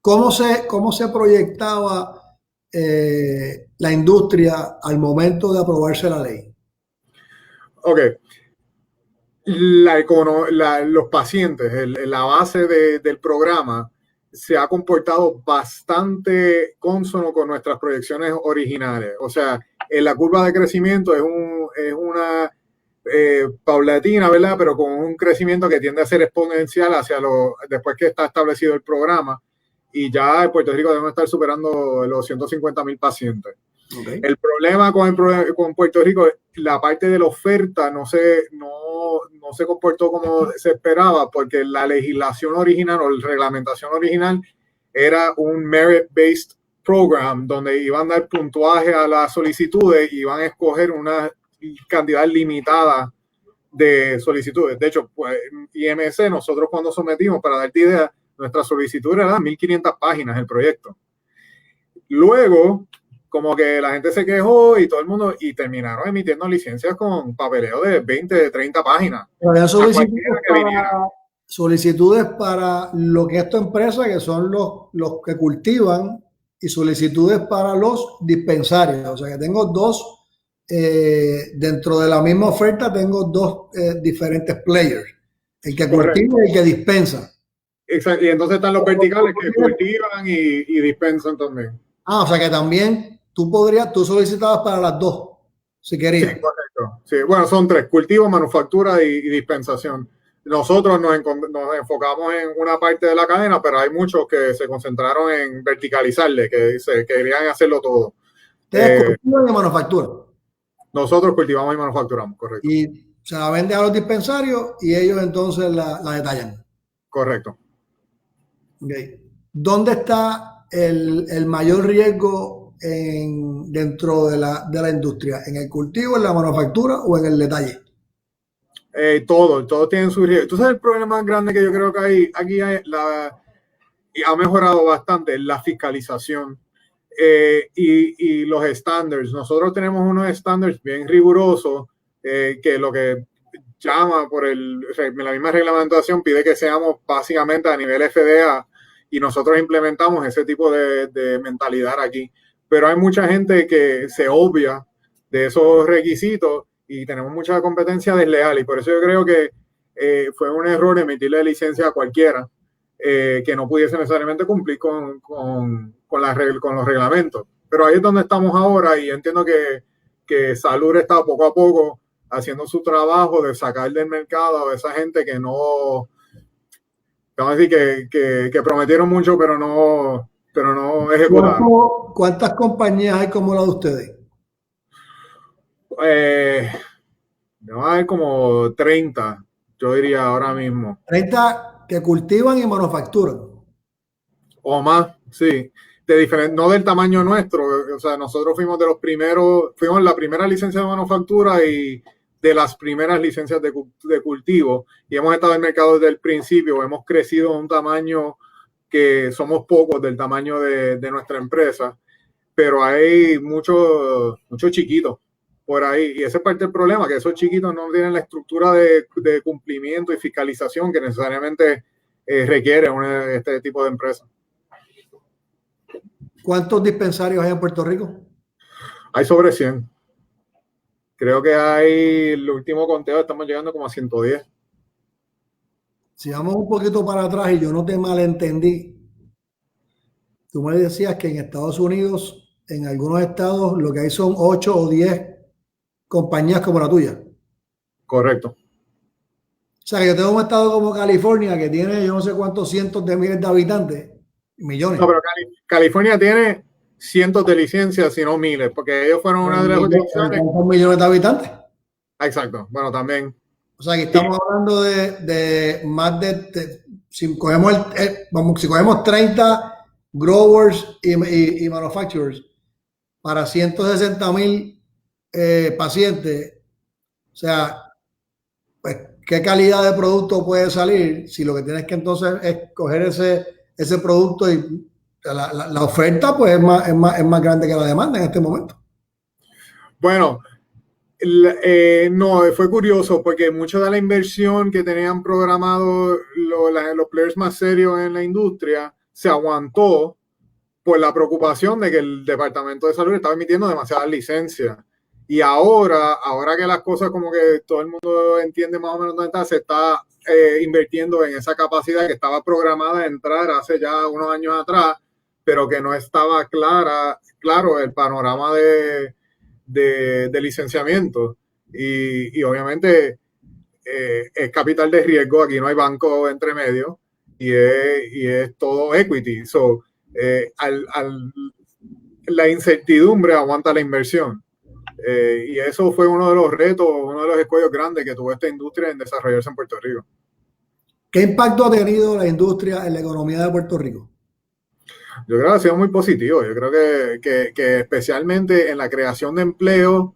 ¿Cómo se proyectaba la industria al momento de aprobarse la ley? Ok. Los pacientes, la base del programa se ha comportado bastante cónsono con nuestras proyecciones originales. O sea, en la curva de crecimiento es una paulatina, ¿verdad? Pero con un crecimiento que tiende a ser exponencial después que está establecido el programa. y ya en Puerto Rico debemos estar superando los 150,000 pacientes. Okay. El problema con Puerto Rico, la parte de la oferta no se comportó como se esperaba, porque la legislación original o la reglamentación original era un merit-based program donde iban a dar puntuaje a las solicitudes y iban a escoger una cantidad limitada de solicitudes. De hecho, pues, IMC, nosotros cuando sometimos, para darte idea, nuestra solicitud era 1,500 páginas el proyecto. Luego, como que la gente se quejó y todo el mundo, y terminaron emitiendo licencias con papeleo de 20, de 30 páginas. Había solicitudes para lo que es tu empresa, que son los que cultivan, y solicitudes para los dispensarios. O sea que tengo dos, dentro de la misma oferta tengo dos diferentes players, el que cultiva y el que dispensa. Exacto. Y entonces están los verticales que cultivan y dispensan también. O sea que también tú solicitabas para las dos, si querías. Sí, correcto. Sí, bueno, son tres: cultivo, manufactura y dispensación. Nosotros nos enfocamos en una parte de la cadena, pero hay muchos que se concentraron en verticalizarle, que querían hacerlo todo. Ustedes cultivan y manufacturan. Nosotros cultivamos y manufacturamos, correcto. Y se la vende a los dispensarios y ellos entonces la detallan. Correcto. Okay. ¿Dónde está el mayor riesgo dentro de la industria? ¿En el cultivo, en la manufactura o en el detalle? Todos tienen su riesgo. Tú sabes, el problema más grande que yo creo que hay aquí y ha mejorado bastante la fiscalización y los estándares. Nosotros tenemos unos estándares bien rigurosos que lo que llama la misma reglamentación pide que seamos básicamente a nivel FDA, y nosotros implementamos ese tipo de mentalidad aquí. Pero hay mucha gente que se obvia de esos requisitos y tenemos mucha competencia desleal, y por eso yo creo que fue un error emitirle licencia a cualquiera que no pudiese necesariamente cumplir con los reglamentos. Pero ahí es donde estamos ahora, y entiendo que Salud está poco a poco haciendo su trabajo de sacar del mercado a esa gente que no, vamos a decir que prometieron mucho, pero no ejecutaron. ¿Cuántas compañías hay como la de ustedes? No hay como 30, yo diría ahora mismo. 30 que cultivan y manufacturan. O más, sí. No del tamaño nuestro. O sea, nosotros fuimos la primera licencia de manufactura y de las primeras licencias de cultivo, y hemos estado en el mercado desde el principio. Hemos crecido a un tamaño que somos pocos del tamaño de nuestra empresa, pero hay muchos chiquitos por ahí, y ese es parte del problema, que esos chiquitos no tienen la estructura de cumplimiento y fiscalización que necesariamente requiere este tipo de empresa. ¿Cuántos dispensarios hay en Puerto Rico? Hay sobre 100. Creo que hay, el último conteo, estamos llegando como a 110. Si vamos un poquito para atrás y yo no te malentendí, tú me decías que en Estados Unidos, en algunos estados, lo que hay son 8 o 10 compañías como la tuya. Correcto. O sea, que yo tengo un estado como California que tiene yo no sé cuántos cientos de miles de habitantes, millones. No, pero California tiene cientos de licencias, si no miles, porque ellos fueron una de las jurisdicciones. ¿Cuántos millones de habitantes? Exacto, bueno, también. O sea, que estamos hablando de más si cogemos 30 growers y manufacturers para 160,000 pacientes, o sea, pues, ¿qué calidad de producto puede salir si lo que tienes que entonces es coger ese producto y la oferta pues es más grande que la demanda en este momento? Bueno, no, fue curioso porque mucha de la inversión que tenían programado los players más serios en la industria se aguantó por la preocupación de que el Departamento de Salud estaba emitiendo demasiadas licencias. Y ahora que las cosas como que todo el mundo entiende más o menos dónde está, se está invirtiendo en esa capacidad que estaba programada a entrar hace ya unos años atrás, pero que no estaba claro el panorama de licenciamiento. Y obviamente es capital de riesgo, aquí no hay banco entre medio, y es todo equity. So, la incertidumbre aguanta la inversión. Y eso fue uno de los retos, uno de los escollos grandes que tuvo esta industria en desarrollarse en Puerto Rico. ¿Qué impacto ha tenido la industria en la economía de Puerto Rico? Yo creo que ha sido muy positivo. Yo creo que especialmente en la creación de empleo,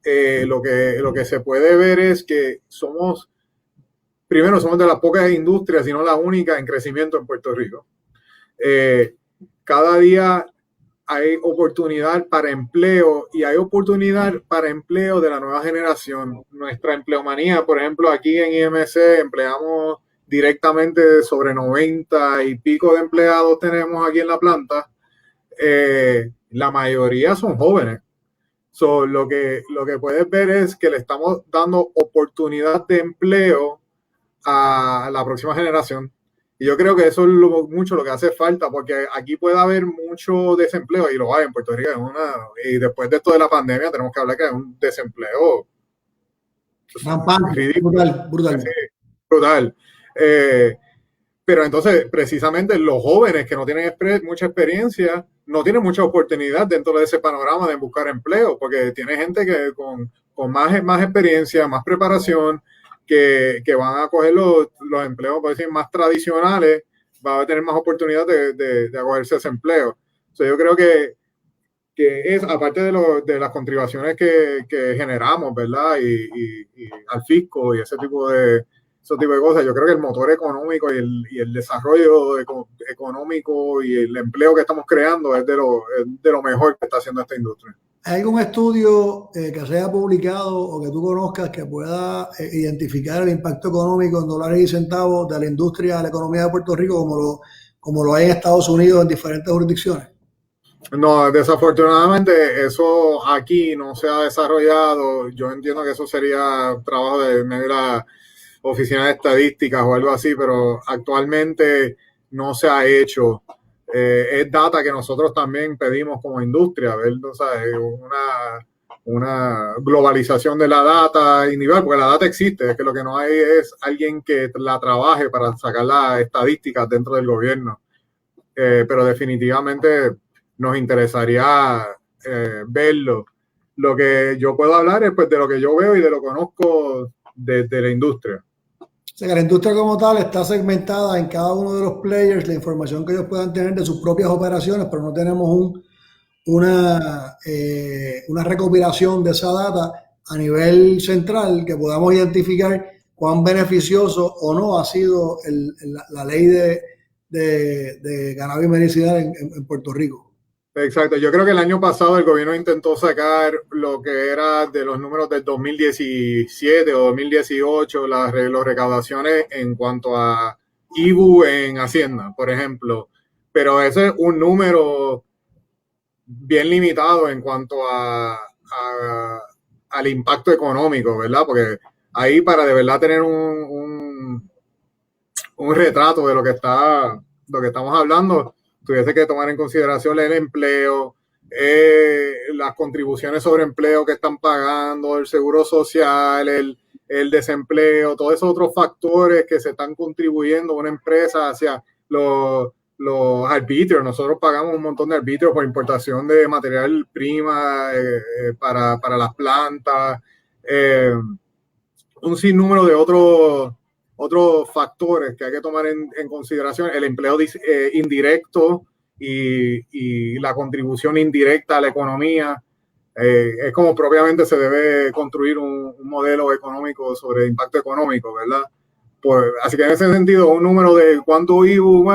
lo que se puede ver es que somos de las pocas industrias, si no la única, en crecimiento en Puerto Rico. Cada día hay oportunidad para empleo y hay oportunidad para empleo de la nueva generación. Nuestra empleomanía, por ejemplo, aquí en IMC empleamos directamente sobre 90 y pico de empleados tenemos aquí en la planta. La mayoría son jóvenes. So, lo que puedes ver es que le estamos dando oportunidad de empleo a la próxima generación. Y yo creo que eso es mucho lo que hace falta, porque aquí puede haber mucho desempleo, y lo hay en Puerto Rico. Y después de esto de la pandemia, tenemos que hablar que es un desempleo ridículo. Brutal. Sí, brutal. Pero entonces, precisamente, los jóvenes que no tienen mucha experiencia, no tienen mucha oportunidad dentro de ese panorama de buscar empleo, porque tiene gente que con más experiencia, más preparación, que van a coger los empleos, por decir, más tradicionales, va a tener más oportunidad de acogerse a ese empleo. O sea, yo creo que es, aparte de las contribuciones que generamos, ¿verdad? Y al fisco y ese tipo de cosas, yo creo que el motor económico y el desarrollo económico y el empleo que estamos creando es de lo mejor que está haciendo esta industria. ¿Hay algún estudio que se haya publicado o que tú conozcas que pueda identificar el impacto económico en dólares y centavos de la industria, de la economía de Puerto Rico, como lo hay en Estados Unidos en diferentes jurisdicciones? No, desafortunadamente eso aquí no se ha desarrollado. Yo entiendo que eso sería trabajo de la oficina de estadísticas o algo así, pero actualmente no se ha hecho. Es data que nosotros también pedimos como industria, ver, o sea, una globalización de la data individual, porque la data existe, es que lo que no hay es alguien que la trabaje para sacar las estadísticas dentro del gobierno. Pero definitivamente nos interesaría verlo. Lo que yo puedo hablar es pues, de lo que yo veo y de lo que conozco de la industria. O sea, que la industria como tal está segmentada en cada uno de los players, la información que ellos puedan tener de sus propias operaciones, pero no tenemos una recopilación de esa data a nivel central que podamos identificar cuán beneficioso o no ha sido la ley de cannabis medicinal en Puerto Rico. Exacto, yo creo que el año pasado el gobierno intentó sacar lo que era de los números del 2017 o 2018, las recaudaciones en cuanto a IBU en Hacienda, por ejemplo, pero ese es un número bien limitado en cuanto al impacto económico, ¿verdad? Porque ahí para de verdad tener un retrato de lo que estamos hablando, tuviese que tomar en consideración el empleo, las contribuciones sobre empleo que están pagando, el seguro social, el desempleo, todos esos otros factores que se están contribuyendo a una empresa hacia los arbitrios. Nosotros pagamos un montón de arbitrios por importación de material prima para las plantas, un sinnúmero de otros factores que hay que tomar en consideración, el empleo indirecto y la contribución indirecta a la economía. Es como propiamente se debe construir un modelo económico sobre impacto económico, ¿verdad? Pues, así que en ese sentido, un número de cuánto IBU,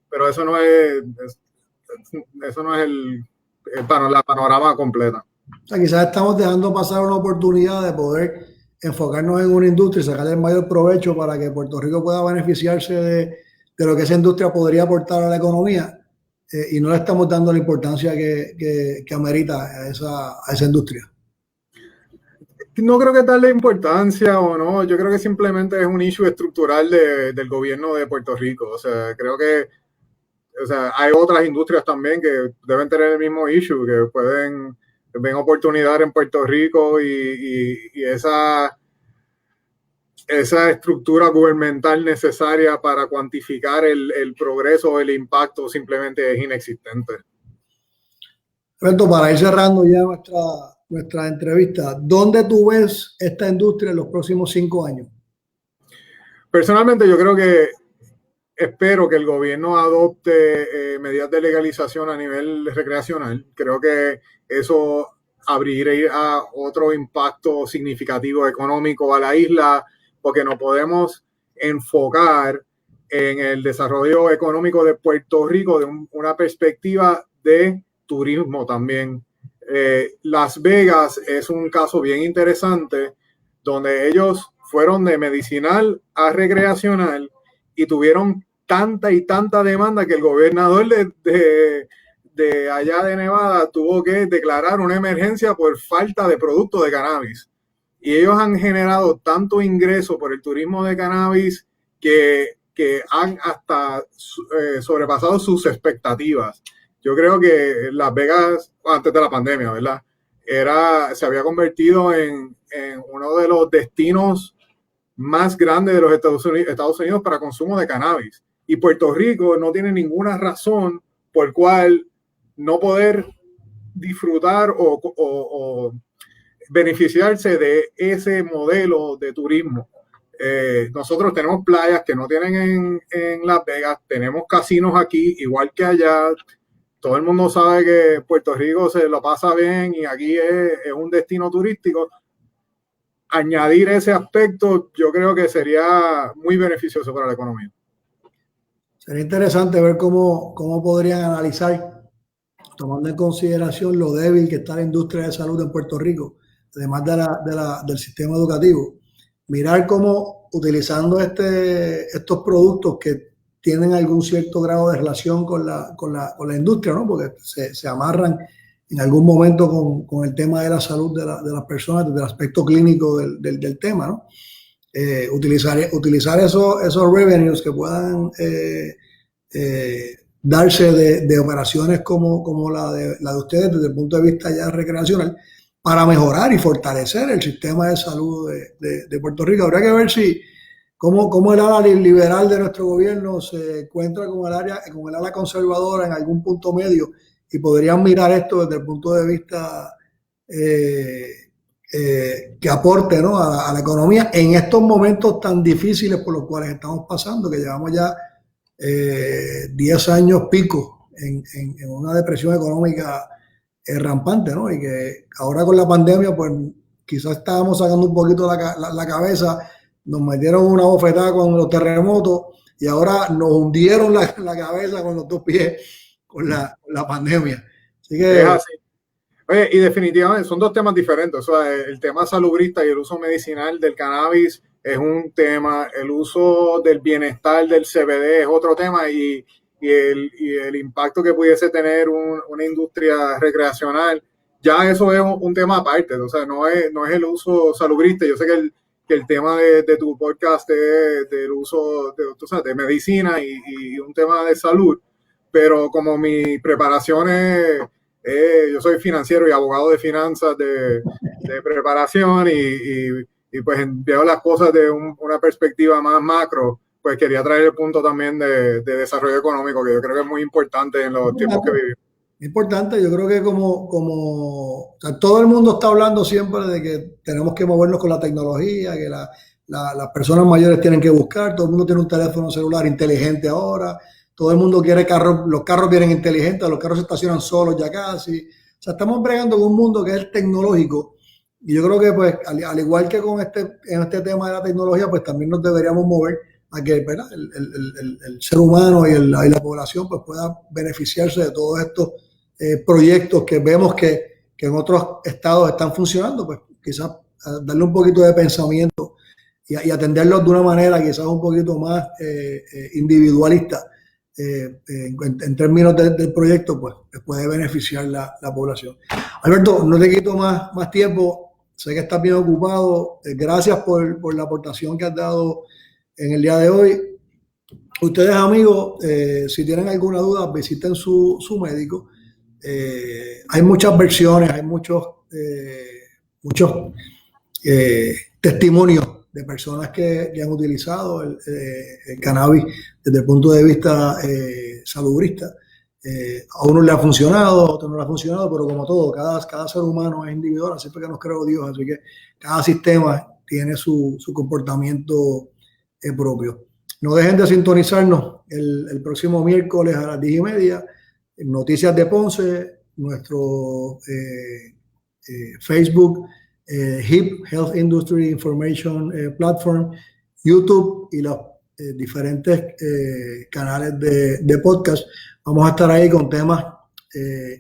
pero eso no es la panorama completa. O sea, quizás estamos dejando pasar una oportunidad de poder enfocarnos en una industria y sacarle el mayor provecho para que Puerto Rico pueda beneficiarse de lo que esa industria podría aportar a la economía, y no le estamos dando la importancia que amerita a esa industria. No creo que darle importancia o no, yo creo que simplemente es un issue estructural del gobierno de Puerto Rico. O sea, creo que hay otras industrias también que deben tener el mismo issue, que ven oportunidad en Puerto Rico y esa estructura gubernamental necesaria para cuantificar el progreso o el impacto simplemente es inexistente. Alberto, para ir cerrando ya nuestra entrevista, ¿dónde tú ves esta industria en los próximos 5 años? Personalmente, yo creo que espero que el gobierno adopte medidas de legalización a nivel recreacional. Creo que eso abrirá otro impacto significativo económico a la isla, porque no podemos enfocar en el desarrollo económico de Puerto Rico de una perspectiva de turismo también. Las Vegas es un caso bien interesante donde ellos fueron de medicinal a recreacional y tuvieron tanta y tanta demanda que el gobernador de allá de Nevada tuvo que declarar una emergencia por falta de productos de cannabis. Y ellos han generado tanto ingreso por el turismo de cannabis que han hasta sobrepasado sus expectativas. Yo creo que Las Vegas, antes de la pandemia, ¿verdad? Se había convertido en uno de los destinos más grandes de los Estados Unidos para consumo de cannabis. Y Puerto Rico no tiene ninguna razón por cual no poder disfrutar o beneficiarse de ese modelo de turismo. Nosotros tenemos playas que no tienen en Las Vegas, tenemos casinos aquí, igual que allá. Todo el mundo sabe que Puerto Rico se lo pasa bien y aquí es un destino turístico. Añadir ese aspecto yo creo que sería muy beneficioso para la economía. Sería interesante ver cómo podrían analizar, tomando en consideración lo débil que está la industria de salud en Puerto Rico, además del sistema educativo, mirar cómo utilizando estos productos que tienen algún cierto grado de relación con la industria, ¿no? Porque se amarran en algún momento con el tema de la salud de las personas, desde el aspecto clínico del tema, ¿no? Utilizar esos revenues que puedan darse de operaciones como la de ustedes desde el punto de vista ya recreacional para mejorar y fortalecer el sistema de salud de Puerto Rico. Habría que ver cómo el ala liberal de nuestro gobierno se encuentra con el ala conservadora en algún punto medio y podrían mirar esto desde el punto de vista que aporte, ¿no? a la economía en estos momentos tan difíciles por los cuales estamos pasando, que llevamos ya 10 años pico en una depresión económica rampante, ¿no? Y que ahora con la pandemia, pues quizás estábamos sacando un poquito la cabeza, nos metieron una bofetada con los terremotos y ahora nos hundieron la cabeza con los 2 pies con la pandemia. Así que... Es así. Oye, y definitivamente son 2 temas diferentes. O sea, el tema salubrista y el uso medicinal del cannabis es un tema, el uso del bienestar del CBD es otro tema y el impacto que pudiese tener una industria recreacional, ya eso es un tema aparte. O sea, no es el uso salubrista. Yo sé que el tema de tu podcast es del uso de medicina y un tema de salud, pero como mi preparación es... yo soy financiero y abogado de finanzas de preparación y pues veo las cosas de una perspectiva más macro, pues quería traer el punto también de desarrollo económico, que yo creo que es muy importante en los tiempos que vivimos. Importante, yo creo que o sea, todo el mundo está hablando siempre de que tenemos que movernos con la tecnología, que las personas mayores tienen que buscar, todo el mundo tiene un teléfono celular inteligente ahora, todo el mundo quiere carros, los carros vienen inteligentes, los carros se estacionan solos ya casi. O sea, estamos bregando con un mundo que es tecnológico y yo creo que pues al igual que en este tema de la tecnología, pues también nos deberíamos mover a que, ¿verdad? el ser humano y la población pues pueda beneficiarse de todos estos proyectos que vemos que en otros estados están funcionando, pues quizás darle un poquito de pensamiento y atenderlos de una manera quizás un poquito más individualista. En términos del proyecto, pues puede beneficiar la población. Alberto, no te quito más tiempo, sé que estás bien ocupado, gracias por la aportación que has dado en el día de hoy. Ustedes, amigos, si tienen alguna duda, visiten su médico. Hay muchas versiones, hay muchos testimonios personas que han utilizado el cannabis desde el punto de vista salubrista. A uno le ha funcionado, a otro no le ha funcionado, pero como todo, cada ser humano es individual, así que nos creó Dios, así que cada sistema tiene su comportamiento propio. No dejen de sintonizarnos el próximo miércoles a las 10:30, Noticias de Ponce, nuestro Facebook, HIP, Health Industry Information Platform, YouTube y los diferentes canales de podcast. Vamos a estar ahí con temas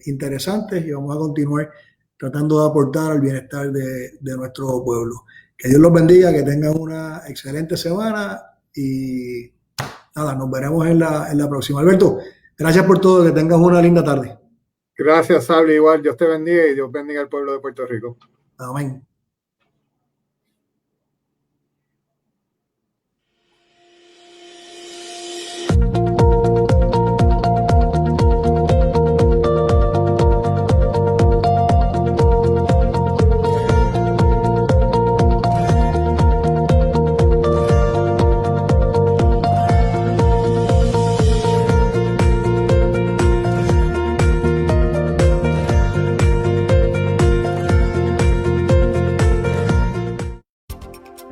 interesantes y vamos a continuar tratando de aportar al bienestar de nuestro pueblo. Que Dios los bendiga, que tengan una excelente semana y nada, nos veremos en la próxima. Alberto, gracias por todo, que tengas una linda tarde. Gracias, Sabri, igual, Dios te bendiga y Dios bendiga al pueblo de Puerto Rico. Amén.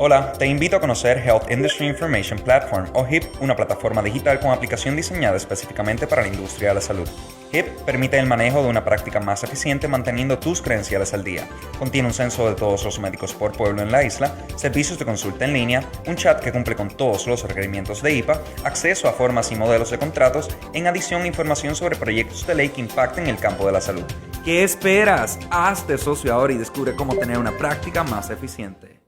Hola, te invito a conocer Health Industry Information Platform o HIP, una plataforma digital con aplicación diseñada específicamente para la industria de la salud. HIP permite el manejo de una práctica más eficiente manteniendo tus credenciales al día. Contiene un censo de todos los médicos por pueblo en la isla, servicios de consulta en línea, un chat que cumple con todos los requerimientos de IPA, acceso a formas y modelos de contratos, en adición información sobre proyectos de ley que impacten el campo de la salud. ¿Qué esperas? Hazte socio ahora y descubre cómo tener una práctica más eficiente.